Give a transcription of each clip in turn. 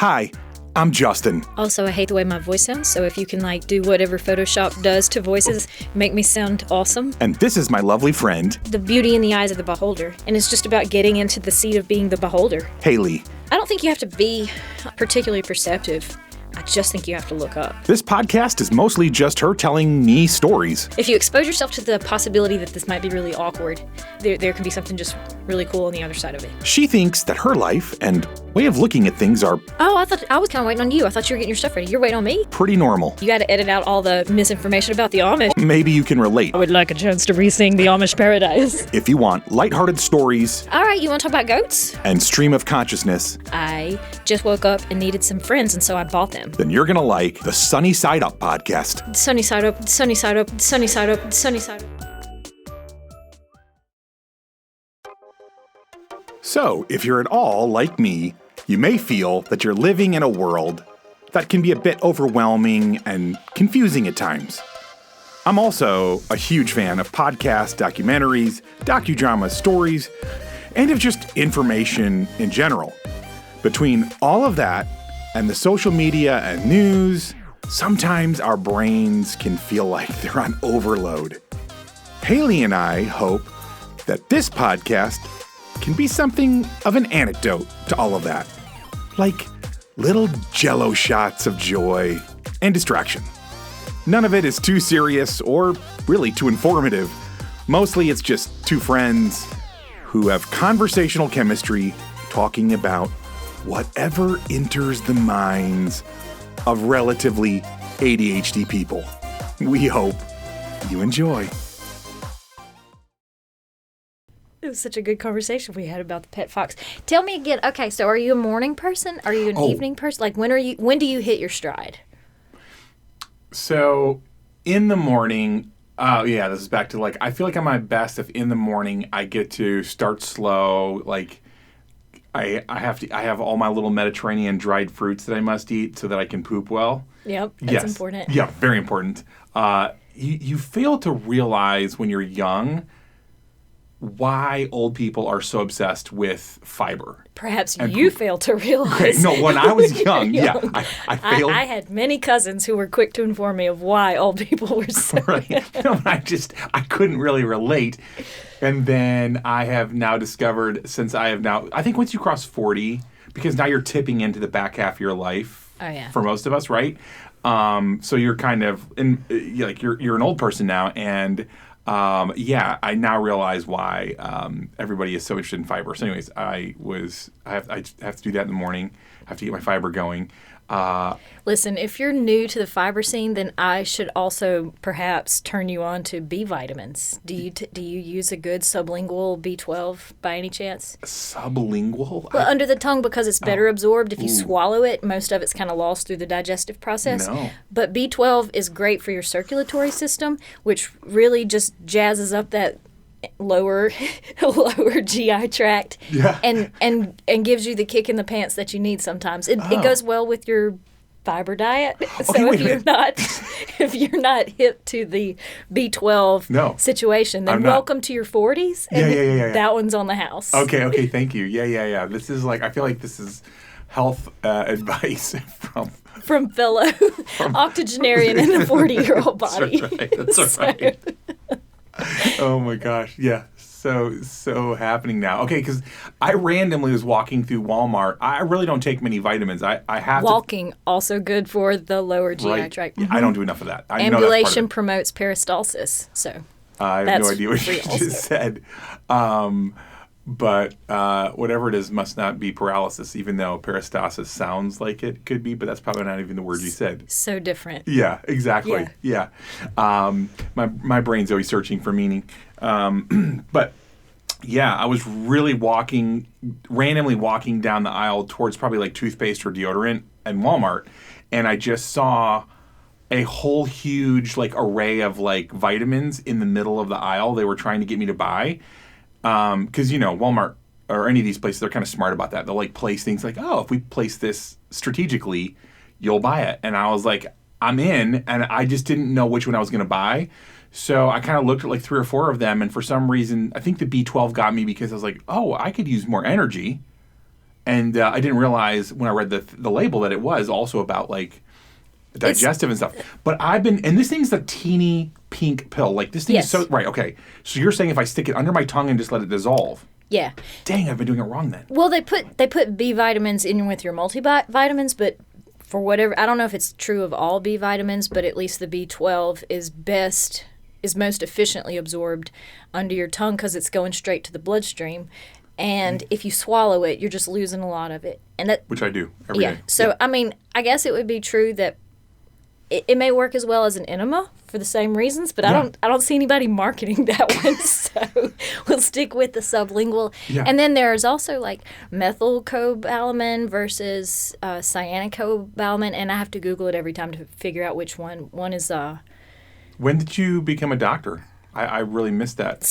Hi, I'm Justin. Also, I hate the way my voice sounds, so if you can do whatever Photoshop does to voices, make me sound awesome. And this is my lovely friend, The beauty in the eyes of the beholder, and it's just about getting into the seat of being the beholder. Hayley. I don't think you have to be particularly perceptive. I just think you have to look up. This podcast is mostly just her telling me stories. If you expose yourself to the possibility that this might be really awkward, there can be something just really cool on the other side of it. She thinks that her life and way of looking at things are Oh, I was kind of waiting on you. I thought you were getting your stuff ready. You're waiting on me? pretty normal. You got to edit out all the misinformation about the Amish. Maybe you can relate. I would like a chance to re-sing the Amish Paradise. If you want lighthearted stories All right, you want to talk about goats? and stream of consciousness, I just woke up and needed some friends, and so I bought them. then you're going to like the Sunny Side Up podcast. Sunny side up, sunny side up, sunny side up, sunny side up. So, if you're at all like me, you may feel that you're living in a world that can be a bit overwhelming and confusing at times. I'm also a huge fan of podcasts, documentaries, docudramas, stories, and of just information in general. Between all of that and the social media and news, sometimes our brains can feel like they're on overload. Hayley and I hope that this podcast can be something of an antidote to all of that. Like little jello shots of joy and distraction. None of it is too serious or really too informative. Mostly it's just two friends who have conversational chemistry talking about whatever enters the minds of relatively ADHD people. We hope you enjoy. It was such a good conversation we had about the pet fox. Tell me again. Okay, so are you a morning person? Are you an evening person? When do you hit your stride? So, in the morning, this is back to I feel like I'm my best if in the morning I get to start slow. I have all my little Mediterranean dried fruits that I must eat so that I can poop well. Yep, that's important. Yeah, very important. You fail to realize when you're young why old people are so obsessed with fiber. Perhaps you failed to realize. Okay, no, when I was young, yeah, I failed. I had many cousins who were quick to inform me of why old people were so. Right. No, I couldn't really relate. And then I have now discovered, I think once you cross 40, because now you're tipping into the back half of your life. Oh, yeah. For most of us, right? So you're kind of you're an old person now, and I now realize why everybody is so interested in fiber. So anyways, I have to do that in the morning. I have to get my fiber going. Listen, if you're new to the fiber scene, then I should also perhaps turn you on to B vitamins. Do you use a good sublingual B12 by any chance? Sublingual? Well, under the tongue, because it's better absorbed. If you swallow it, most of it's kind of lost through the digestive process. No. But B12 is great for your circulatory system, which really just jazzes up that lower GI tract, Yeah. and gives you the kick in the pants that you need sometimes. It goes well with your fiber diet. So wait a minute. if you're not hip to the B12 situation, then welcome to your 40s. And Yeah. that one's on the house. Okay, thank you. Yeah. This is I feel like this is health advice From fellow octogenarian in the 40-year-old body. That's right. Oh my gosh, yeah, so happening now. Okay, because I randomly was walking through Walmart. I really don't take many vitamins. I have Walking, also good for the lower GI right. tract. Yeah, I don't do enough of that. I Ambulation promotes peristalsis, so I have no idea what you just said. But whatever it is must not be paralysis, even though peristalsis sounds like it could be, but that's probably not even the word you said. So different. Yeah, exactly. Yeah. My brain's always searching for meaning. But yeah, I was really randomly walking down the aisle towards probably toothpaste or deodorant at Walmart, and I just saw a whole huge array of vitamins in the middle of the aisle they were trying to get me to buy. Because, Walmart or any of these places, they're kind of smart about that. They'll place things if we place this strategically, you'll buy it. And I was like, I'm in, and I just didn't know which one I was going to buy. So I kind of looked at 3 or 4 of them, and for some reason, I think the B12 got me because I was like, oh, I could use more energy. And I didn't realize when I read the label that it was also about like digestive and stuff. But and this thing's the teeny pink pill. Like this thing is so, right, okay. So you're saying if I stick it under my tongue and just let it dissolve. Yeah. Dang, I've been doing it wrong then. Well, they put B vitamins in with your multivitamins, but for whatever, I don't know if it's true of all B vitamins, but at least the B12 is most efficiently absorbed under your tongue because it's going straight to the bloodstream. And if you swallow it, you're just losing a lot of it. Which I do every day. So, I mean, I guess it would be true that it may work as well as an enema for the same reasons, but I don't see anybody marketing that one. So we'll stick with the sublingual. Yeah. And then there's also like methylcobalamin versus cyanocobalamin, and I have to Google it every time to figure out which one. One is... When did you become a doctor? I really missed that.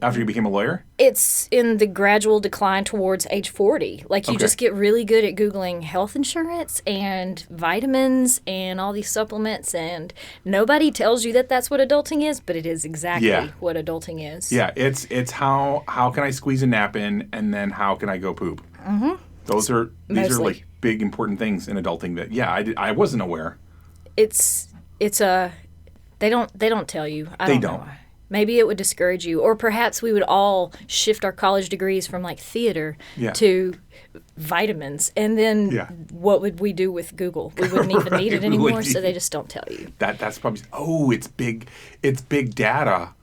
After you became a lawyer? It's in the gradual decline towards age 40. Like, you just get really good at Googling health insurance and vitamins and all these supplements, and nobody tells you that that's what adulting is, but it is exactly what adulting is. Yeah, it's how can I squeeze a nap in, and then how can I go poop? Mm-hmm. These are like big important things in adulting that, I wasn't aware. They don't tell you. I don't know why. Maybe it would discourage you. Or perhaps we would all shift our college degrees from like theater to vitamins. And then what would we do with Google? We wouldn't even need it anymore, so they just don't tell you. That's probably, it's big data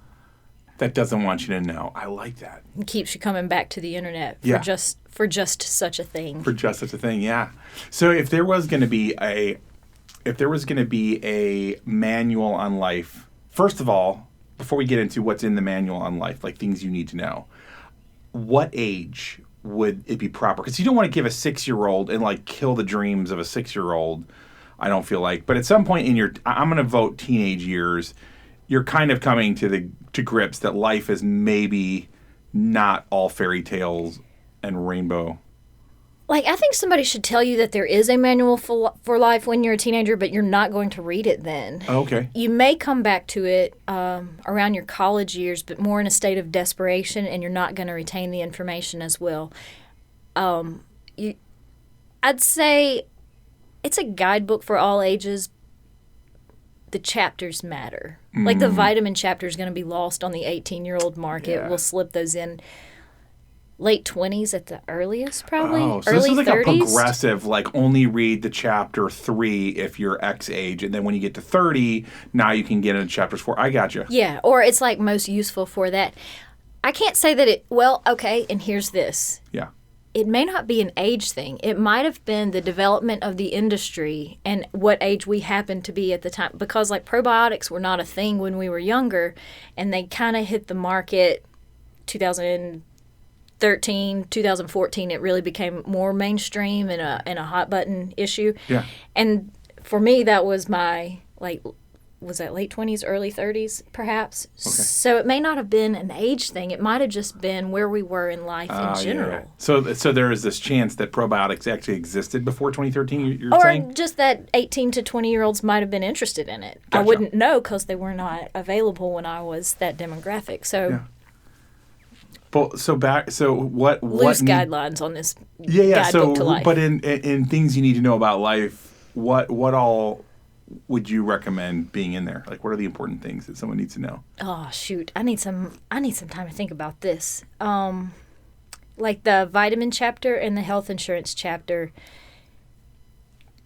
that doesn't want you to know. I like that. It keeps you coming back to the internet for just such a thing. For just such a thing, yeah. So if there was going to be a manual on life, first of all, before we get into what's in the manual on life, like things you need to know, what age would it be proper? Because you don't want to give a 6-year-old and like kill the dreams of a 6-year-old, I don't feel like. But at some point in I'm going to vote teenage years, you're kind of coming to grips that life is maybe not all fairy tales and rainbow. Like, I think somebody should tell you that there is a manual for life when you're a teenager, but you're not going to read it then. Okay. You may come back to it around your college years, but more in a state of desperation, and you're not going to retain the information as well. I'd say it's a guidebook for all ages. The chapters matter. Like, the vitamin chapter is going to be lost on the 18-year-old market. Yeah. We'll slip those in. Late 20s at the earliest, probably. Oh, so early this is like 30s. A progressive, like only read the chapter 3 if you're X age, and then when you get to 30, now you can get into chapters 4. I gotcha. Yeah, or it's like most useful for that. I can't say that and here's this. Yeah. It may not be an age thing. It might have been the development of the industry and what age we happened to be at the time. Because like probiotics were not a thing when we were younger, and they kind of hit the market 2013, 2014, it really became more mainstream and a hot button issue. Yeah. And for me, that was my, was that late 20s, early 30s, perhaps? Okay. So it may not have been an age thing. It might have just been where we were in life in general. Yeah. So there is this chance that probiotics actually existed before 2013, you're saying? Or just that 18 to 20-year-olds might have been interested in it. Gotcha. I wouldn't know because they were not available when I was that demographic. So... Yeah. What loose guidelines on this guidebook to life. But in things you need to know about life, what all would you recommend being in there? Like, what are the important things that someone needs to know? Oh shoot, I need some time to think about this. Like the vitamin chapter and the health insurance chapter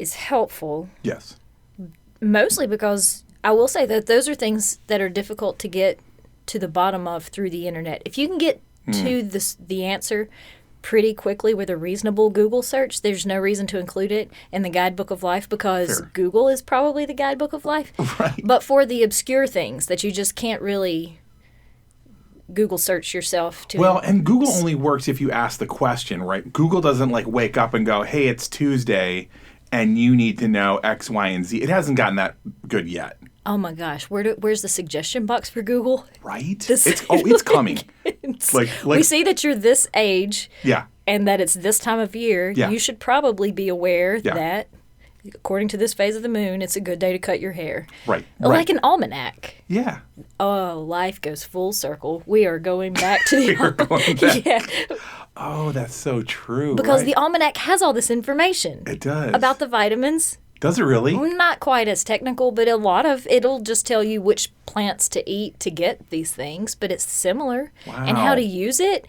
is helpful. Yes. Mostly because I will say that those are things that are difficult to get to the bottom of through the internet. If you can get to the answer pretty quickly with a reasonable Google search, there's no reason to include it in the guidebook of life because Fair. Google is probably the guidebook of life. Right. But for the obscure things that you just can't really Google search yourself to... Well, and Google only works if you ask the question, right? Google doesn't wake up and go, hey, it's Tuesday and you need to know X, Y, and Z. It hasn't gotten that good yet. Oh my gosh, where's the suggestion box for Google? Right? It's coming. We see that you're this age. Yeah. And that it's this time of year. Yeah. You should probably be aware that according to this phase of the moon, it's a good day to cut your hair. Right. Like an almanac. Yeah. Oh, life goes full circle. We are going back to the We're going back. Yeah. Oh, that's so true. Because right. the almanac has all this information. It does. About the vitamins. Does it really? Not quite as technical, but it'll just tell you which plants to eat to get these things, but it's similar. Wow. And how to use it.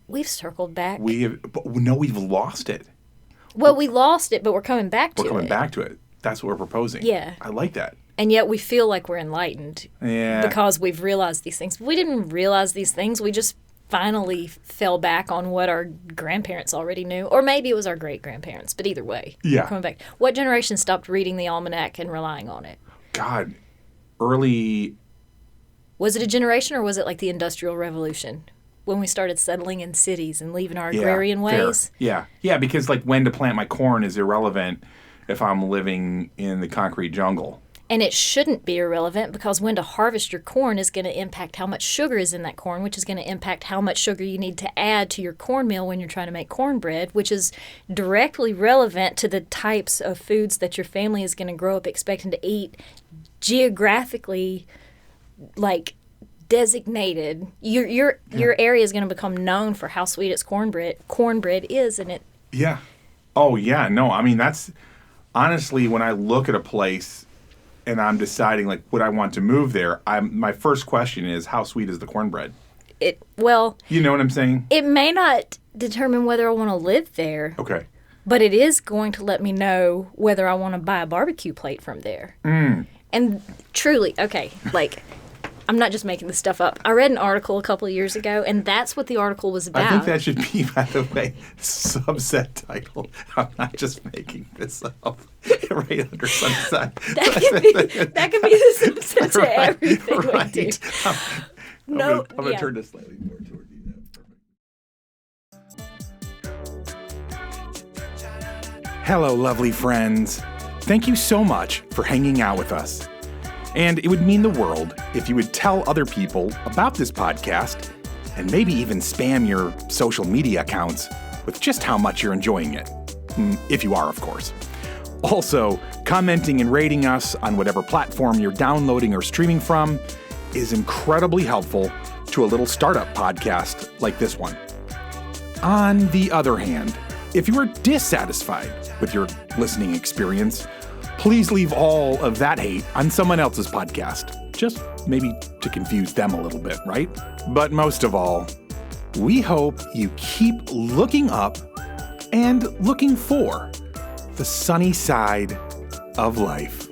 We've circled back. We've lost it. Well, we lost it, but we're coming back to it. We're coming back to it. That's what we're proposing. Yeah. I like that. And yet we feel like we're enlightened. Yeah. Because we've realized these things. We didn't realize these things. We just finally fell back on what our grandparents already knew. Or maybe it was our great-grandparents. But either way. Yeah. We're coming back. What generation stopped reading the almanac and relying on it? God, early... Was it a generation or was it like the Industrial Revolution? When we started settling in cities and leaving our agrarian ways? Fair. Yeah, because like when to plant my corn is irrelevant if I'm living in the concrete jungle. And it shouldn't be irrelevant because when to harvest your corn is going to impact how much sugar is in that corn, which is going to impact how much sugar you need to add to your cornmeal when you're trying to make cornbread, which is directly relevant to the types of foods that your family is going to grow up expecting to eat geographically, like designated. Your area is going to become known for how sweet its cornbread is, and it. Yeah. Oh yeah. No. I mean that's honestly when I look at a place and I'm deciding like would I want to move there. My first question is how sweet is the cornbread? Well. You know what I'm saying? It may not determine whether I want to live there. Okay. But it is going to let me know whether I want to buy a barbecue plate from there. And truly, okay, like. I'm not just making this stuff up. I read an article a couple of years ago, and that's what the article was about. I think that should be, by the way, subset title. I'm not just making this up. Right under sunset. That could be the subset to everything right. we do. I'm going to turn this slightly more toward you now. Hello, lovely friends. Thank you so much for hanging out with us. And it would mean the world if you would tell other people about this podcast and maybe even spam your social media accounts with just how much you're enjoying it. If you are, of course. Also, commenting and rating us on whatever platform you're downloading or streaming from is incredibly helpful to a little startup podcast like this one. On the other hand, if you are dissatisfied with your listening experience, please leave all of that hate on someone else's podcast. Just maybe to confuse them a little bit, right? But most of all, we hope you keep looking up and looking for the sunny side of life.